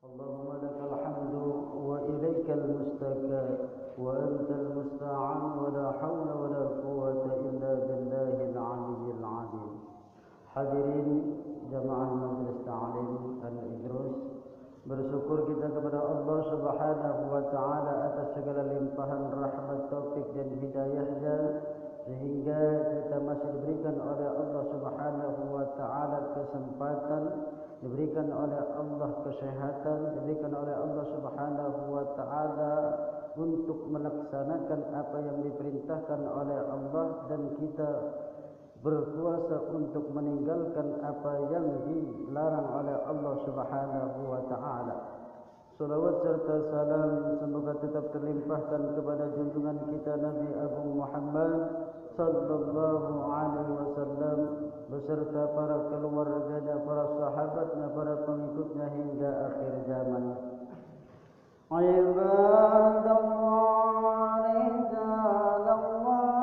اللهم لك الحمد وإليك المشتكى وأنت المستعان ولا حول ولا قوة إلا بالله العلي العظيم. Hadirin jamaah Majelis Ta'lim Al-Idrus, bersyukur kita kepada Allah Subhanahu wa taala atas segala limpahan rahmat, taufik dan hidayahnya sehingga kita masih diberikan oleh Allah Subhanahu wa taala kesempatan, diberikan oleh Allah kesehatan, diberikan oleh Allah Subhanahu wa taala untuk melaksanakan apa yang diperintahkan oleh Allah, dan kita berkuasa untuk meninggalkan apa yang dilarang oleh Allah Subhanahu wa taala. Salawat serta salam semoga tetap terlimpahkan kepada junjungan kita Nabi Agung Muhammad sallallahu alaihi wasallam beserta para keluarganya, para sahabatnya, para pengikutnya hingga akhir zaman. Ibadallah rijalallah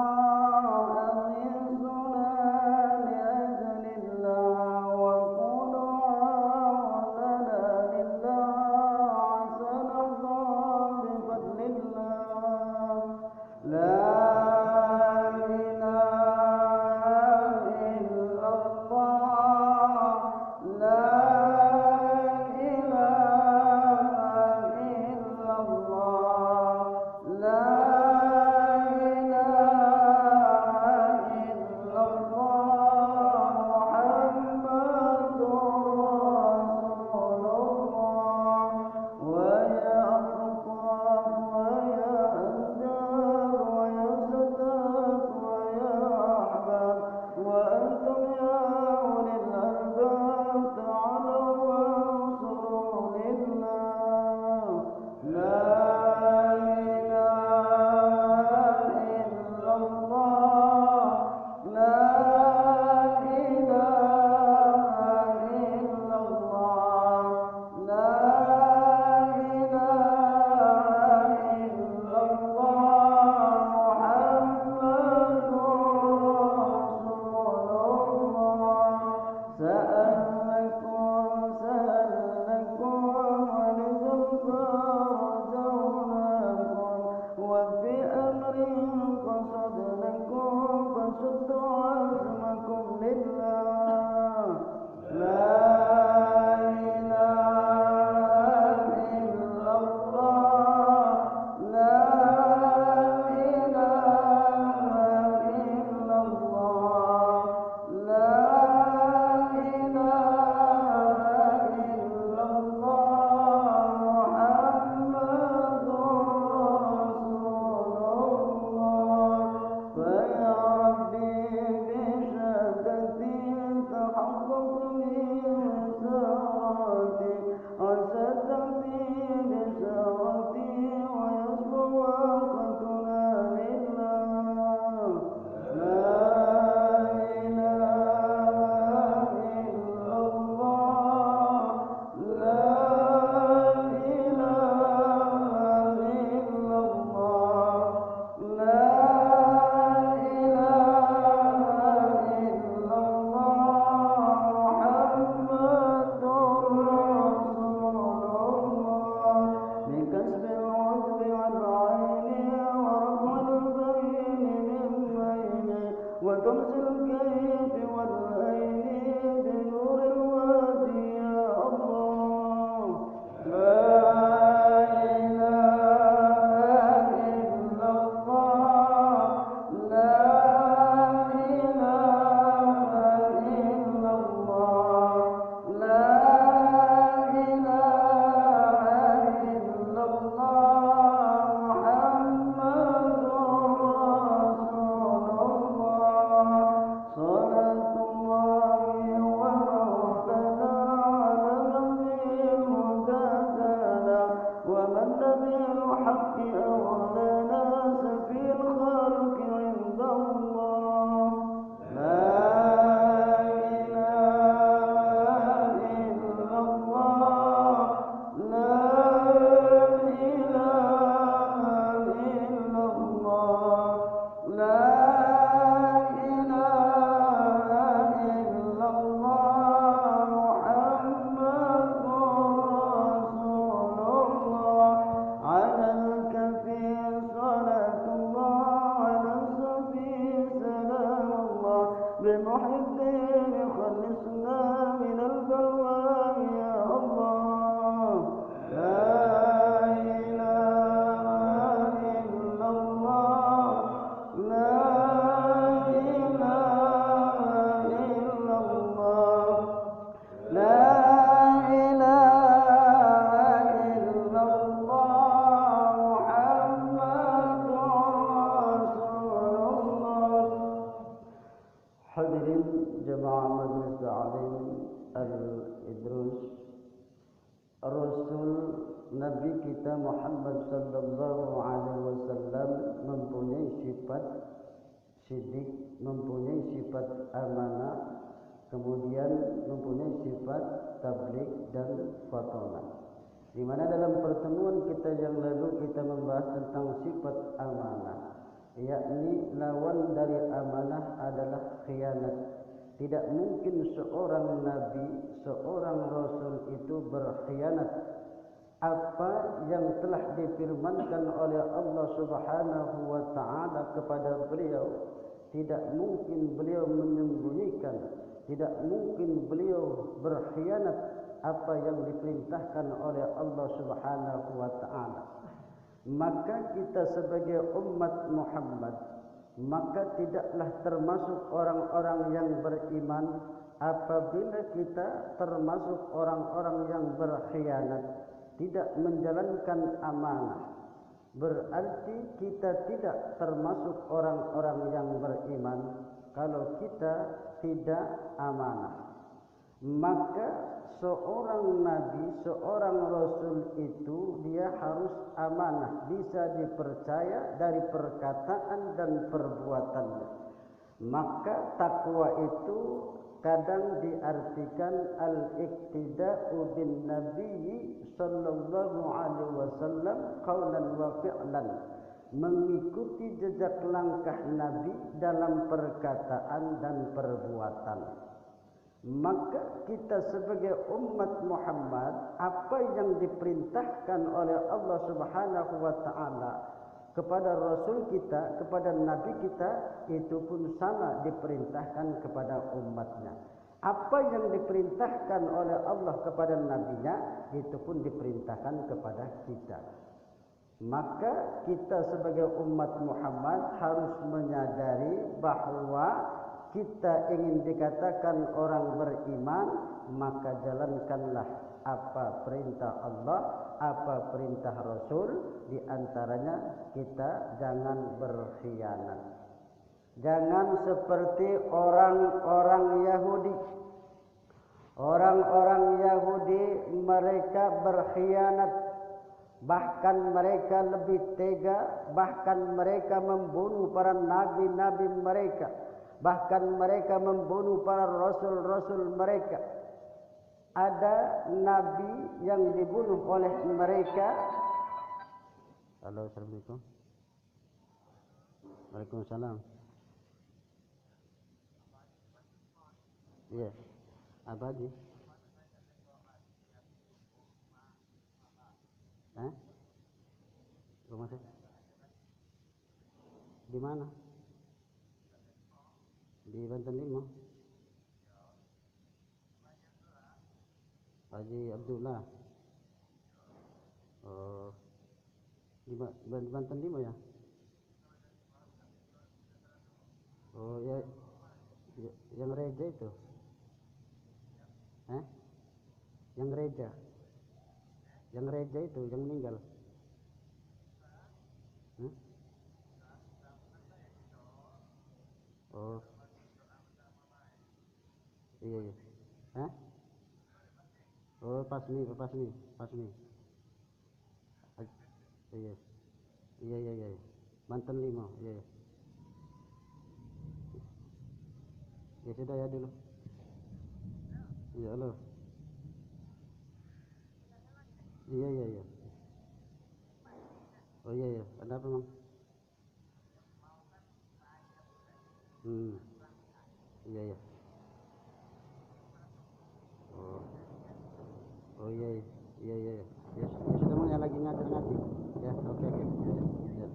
Nabi kita Muhammad sallallahu alaihi wasallam mempunyai sifat sidik, mempunyai sifat amanah, kemudian mempunyai sifat tabligh dan fatonah. Di mana dalam pertemuan kita yang lalu kita membahas tentang sifat amanah, yakni lawan dari amanah adalah khianat. Tidak mungkin seorang nabi, seorang rasul itu berkhianat. Apa yang telah difirmankan oleh Allah Subhanahu wa taala kepada beliau, tidak mungkin beliau menyembunyikan, tidak mungkin beliau berkhianat apa yang diperintahkan oleh Allah Subhanahu wa taala. Maka kita sebagai umat Muhammad, maka tidaklah termasuk orang-orang yang beriman apabila kita termasuk orang-orang yang berkhianat, tidak menjalankan amanah. Berarti kita tidak termasuk orang-orang yang beriman kalau kita tidak amanah. Maka seorang nabi, seorang rasul itu dia harus amanah, bisa dipercaya dari perkataan dan perbuatannya. Maka takwa itu kadang diartikan al-iqtida'u bin nabiyyi sallallahu alaihi wasallam qaulan wa fi'lan, mengikuti jejak langkah nabi dalam perkataan dan perbuatan. Maka kita sebagai umat Muhammad, apa yang diperintahkan oleh Allah Subhanahu wa taala kepada rasul kita, kepada nabi kita, itu pun sama diperintahkan kepada umatnya. Apa yang diperintahkan oleh Allah kepada nabinya, itu pun diperintahkan kepada kita. Maka kita sebagai umat Muhammad harus menyadari bahwa kita ingin dikatakan orang beriman, maka jalankanlah apa perintah Allah, apa perintah Rasul. Di antaranya kita jangan berkhianat. Jangan seperti orang-orang Yahudi. Orang-orang Yahudi mereka berkhianat. Bahkan mereka lebih tega, bahkan mereka membunuh para nabi-nabi mereka. Bahkan mereka membunuh para rasul-rasul mereka. Ada nabi yang dibunuh oleh mereka. Halo, assalamualaikum. Waalaikumsalam. Iya, abadi. Rumah saya? Di mana? Di Banten Lima. Haji Abdullah. Oh, di Banten Lima ya? Oh ya, yang gereja itu? Yang gereja? Yang gereja itu yang meninggal? Oh. Iya, iya. Oh, Pasmi. Iya. Iya. Banten 5, iya. Ya sudah ya dulu. Iya, halo. Iya. Oh iya. Ada apa, Bang? Iya. Oh iya. Ya sudah, Bang, ya lagi ngajar-ngaji. Ya, oke. Ya.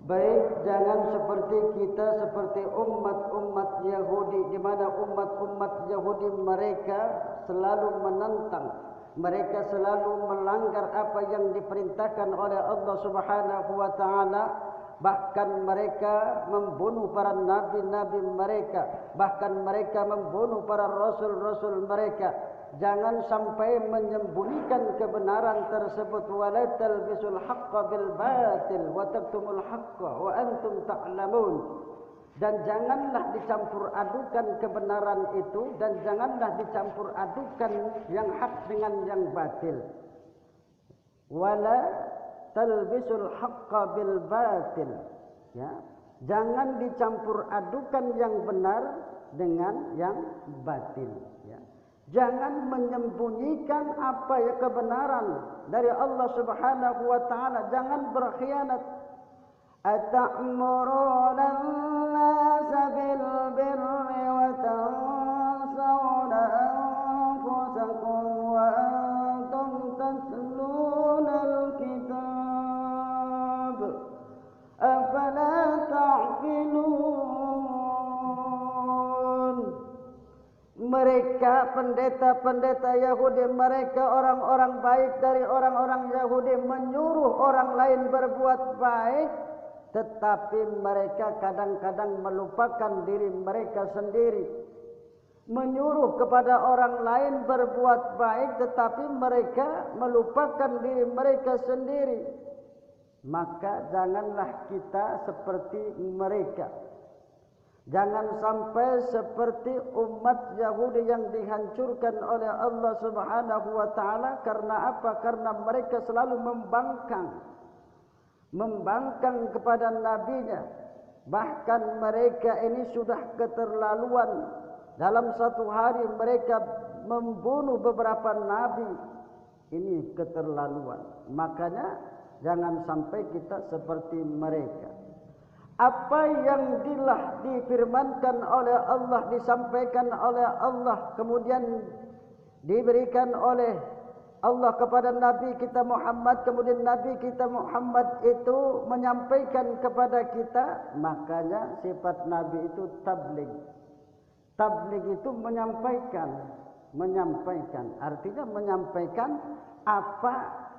Baik, jangan seperti kita, seperti umat-umat Yahudi, di mana umat-umat Yahudi mereka selalu menentang, mereka selalu melanggar apa yang diperintahkan oleh Allah Subhanahu wa taala. Bahkan mereka membunuh para nabi-nabi mereka, bahkan mereka membunuh para rasul-rasul mereka. Jangan sampai menyembunyikan kebenaran tersebut. Wala talbisul haqqa bil batil wa taktumul haqqa wa antum ta'lamun. Dan janganlah dicampur adukan kebenaran itu, dan janganlah dicampur adukan yang hak dengan yang batil. Wala talbisul haqqa bil batil. Ya, jangan dicampur adukan yang benar dengan yang batil. Ya. Jangan menyembunyikan apa ya kebenaran dari Allah Subhanahu wa taala. Jangan berkhianat. Atamuruna an-nasa bil birri wa tansawna anfusakum wa antum tatluna al-kitab. Afala ta'qilun. Mereka pendeta-pendeta Yahudi, mereka orang-orang baik dari orang-orang Yahudi menyuruh orang lain berbuat baik, tetapi mereka kadang-kadang melupakan diri mereka sendiri. Menyuruh kepada orang lain berbuat baik, tetapi mereka melupakan diri mereka sendiri. Maka janganlah kita seperti mereka. Jangan sampai seperti umat Yahudi yang dihancurkan oleh Allah Subhanahu wa taala. Karena apa? Karena mereka selalu membangkang kepada nabinya. Bahkan mereka ini sudah keterlaluan. Dalam satu hari mereka membunuh beberapa nabi. Ini keterlaluan. Makanya jangan sampai kita seperti mereka. Apa yang telah difirmankan oleh Allah, disampaikan oleh Allah, kemudian diberikan oleh Allah kepada Nabi kita Muhammad, kemudian Nabi kita Muhammad itu menyampaikan kepada kita, makanya sifat Nabi itu tabligh. Tabligh itu menyampaikan, artinya menyampaikan apa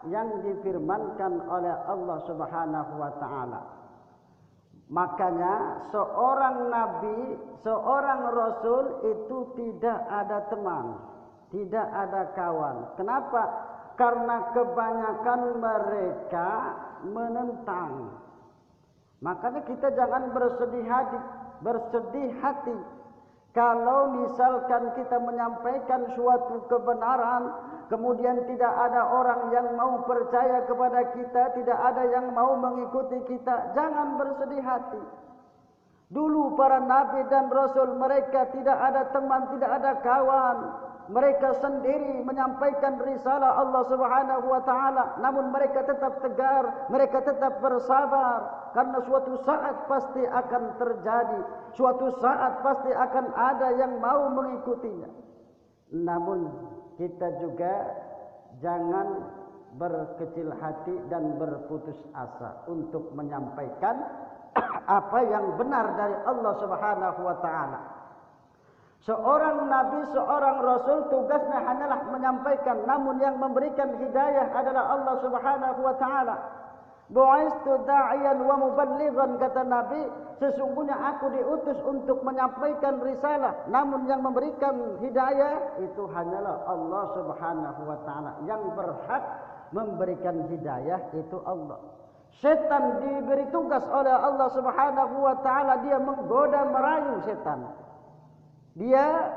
yang difirmankan oleh Allah Subhanahu wa taala. Makanya seorang nabi, seorang rasul itu tidak ada teman, tidak ada kawan. Kenapa? Karena kebanyakan mereka menentang. Makanya kita jangan bersedih hati. Kalau misalkan kita menyampaikan suatu kebenaran, kemudian tidak ada orang yang mau percaya kepada kita, tidak ada yang mau mengikuti kita, jangan bersedih hati. Dulu para nabi dan rasul mereka tidak ada teman, tidak ada kawan. Mereka sendiri menyampaikan risalah Allah Subhanahu wa taala, namun mereka tetap tegar, mereka tetap bersabar karena suatu saat pasti akan terjadi, suatu saat pasti akan ada yang mau mengikutinya. Namun kita juga jangan berkecil hati dan berputus asa untuk menyampaikan apa yang benar dari Allah Subhanahu wa taala. Seorang nabi, seorang rasul tugasnya hanyalah menyampaikan, namun yang memberikan hidayah adalah Allah Subhanahu wa taala. Bu'istu da'iyan wa muballighan, kata Nabi, sesungguhnya aku diutus untuk menyampaikan risalah, namun yang memberikan hidayah itu hanyalah Allah Subhanahu wa taala. Yang berhak memberikan hidayah itu Allah. Setan diberi tugas oleh Allah Subhanahu wa taala, dia menggoda merayu setan. Dia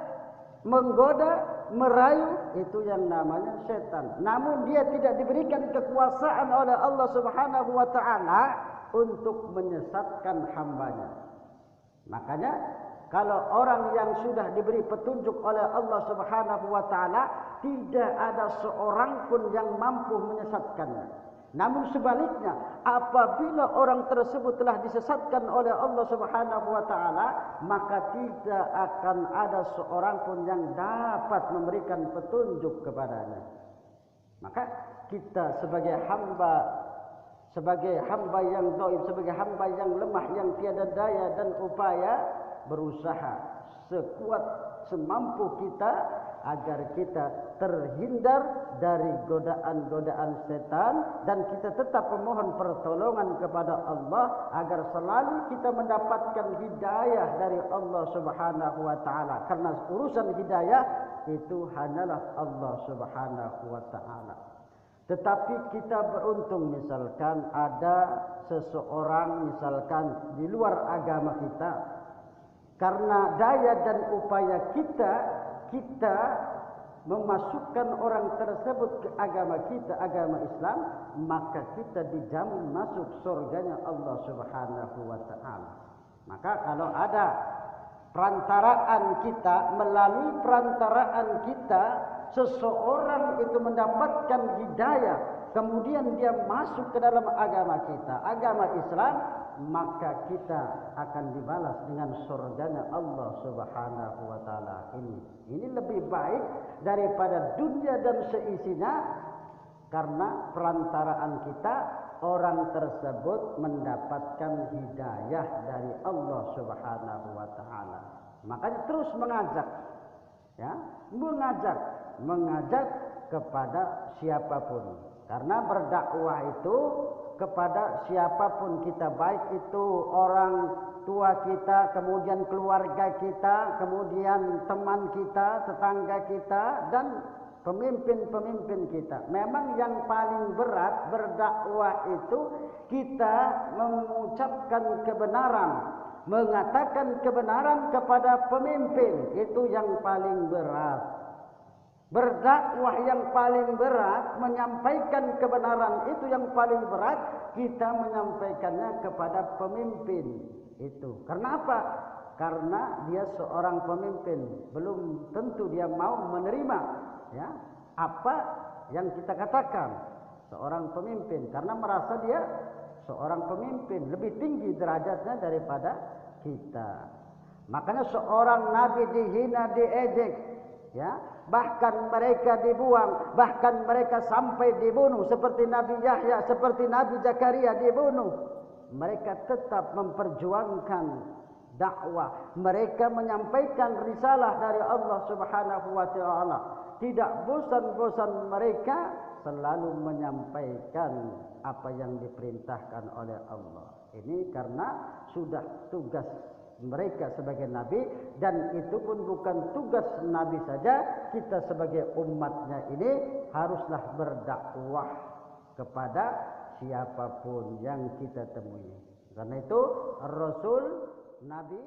menggoda, merayu, itu yang namanya setan. Namun dia tidak diberikan kekuasaan oleh Allah Subhanahu wa taala untuk menyesatkan hambanya. Makanya kalau orang yang sudah diberi petunjuk oleh Allah Subhanahu wa taala, tidak ada seorang pun yang mampu menyesatkannya. Namun sebaliknya, apabila orang tersebut telah disesatkan oleh Allah Subhanahu wa taala, maka tidak akan ada seorang pun yang dapat memberikan petunjuk kepadanya. Maka kita sebagai hamba yang dhaif, sebagai hamba yang lemah, yang tiada daya dan upaya, berusaha sekuat semampu kita agar kita terhindar dari godaan-godaan setan, dan kita tetap memohon pertolongan kepada Allah agar selalu kita mendapatkan hidayah dari Allah Subhanahu wa taala. Karena urusan hidayah itu hanyalah Allah Subhanahu wa taala. Tetapi kita beruntung, misalkan ada seseorang misalkan di luar agama kita, Karena daya dan upaya kita memasukkan orang tersebut ke agama kita, agama Islam, maka kita dijamin masuk surganya Allah Subhanahu wa taala. Maka kalau ada perantaraan kita, melalui perantaraan kita seseorang itu mendapatkan hidayah, kemudian dia masuk ke dalam agama kita, agama Islam, maka kita akan dibalas dengan surganya Allah Subhanahu wa taala. Ini lebih baik daripada dunia dan seisinya, karena perantaraan kita orang tersebut mendapatkan hidayah dari Allah Subhanahu wa taala. Makanya terus mengajak, ya, mengajak kepada siapapun. Karena berdakwah itu kepada siapapun kita, baik itu orang tua kita, kemudian keluarga kita, kemudian teman kita, tetangga kita, dan pemimpin-pemimpin kita. Memang yang paling berat berdakwah itu kita mengucapkan kebenaran, mengatakan kebenaran kepada pemimpin, itu yang paling berat. Berdakwah yang paling berat, menyampaikan kebenaran itu yang paling berat, kita menyampaikannya kepada pemimpin itu. Karena apa? Karena dia seorang pemimpin, belum tentu dia mau menerima, ya, apa yang kita katakan. Seorang pemimpin, karena merasa dia seorang pemimpin, lebih tinggi derajatnya daripada kita. Makanya seorang nabi dihina, diejek, ya, bahkan mereka dibuang, bahkan mereka sampai dibunuh, seperti Nabi Yahya, seperti Nabi Zakaria dibunuh. Mereka tetap memperjuangkan dakwah, mereka menyampaikan risalah dari Allah Subhanahu wa taala. Tidak bosan-bosan mereka selalu menyampaikan apa yang diperintahkan oleh Allah. Ini karena sudah tugas mereka sebagai nabi, dan itu pun bukan tugas nabi saja, kita sebagai umatnya ini haruslah berdakwah kepada siapapun yang kita temui. Karena itu Rasul, Nabi